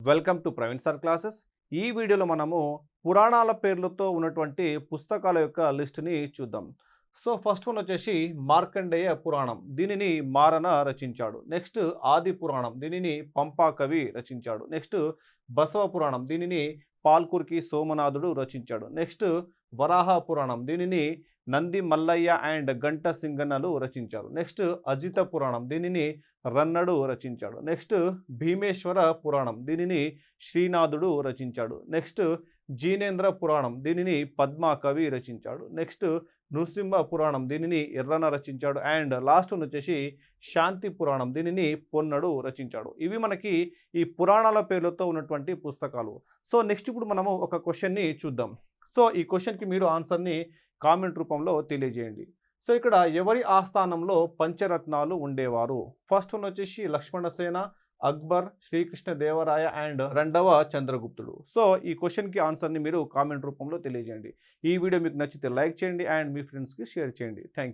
Welcome to Praveen sir classes. ఈ వీడియోలో మనము పురాణాల పేర్లతో ఉన్నటువంటి పుస్తకాల యొక్క లిస్ట్ని చూద్దాం. సో ఫస్ట్ వన్ వచ్చేసి మార్కండేయ పురాణం, దీనిని మారన రచించాడు. నెక్స్ట్ ఆది పురాణం, దీనిని పంపా కవి రచించాడు. నెక్స్ట్ బసవ పురాణం, దీనిని పాల్కురికి సోమనాథుడు రచించాడు. నెక్స్ట్ వరాహ పురాణం, దీనిని నంది మల్లయ్య అండ్ గంట సింగన్నలు రచించారు. నెక్స్ట్ అజిత పురాణం, దీనిని రన్నడు రచించాడు. నెక్స్ట్ భీమేశ్వర పురాణం, దీనిని శ్రీనాథుడు రచించాడు. నెక్స్ట్ జీనేంద్ర పురాణం, దీనిని పద్మా కవి రచించాడు. నెక్స్ట్ నృసింహ పురాణం, దీనిని ఎర్రన రచించాడు. అండ్ లాస్ట్ వన్ వచ్చేసి శాంతి పురాణం, దీనిని పొన్నడు రచించాడు. ఇవి మనకి ఈ పురాణాల పేర్లతో ఉన్నటువంటి పుస్తకాలు. సో నెక్స్ట్ ఇప్పుడు మనము ఒక క్వశ్చన్ని చూద్దాం. సో ఈ క్వశ్చన్కి మీరు ఆన్సర్ని కామెంట్ రూపంలో తెలియజేయండి. సో ఇక్కడ ఎవరి ఆస్థానంలో పంచరత్నాలు ఉండేవారు? ఫస్ట్ వన్ వచ్చేసి లక్ష్మణసేన, అక్బర్, శ్రీకృష్ణ దేవరాయ అండ్ రెండవ చంద్రగుప్తుడు. సో ఈ క్వశ్చన్కి ఆన్సర్ని మీరు కామెంట్ రూపంలో తెలియజేయండి. ఈ వీడియో మీకు నచ్చితే లైక్ చేయండి అండ్ మీ ఫ్రెండ్స్కి షేర్ చేయండి. Thank you.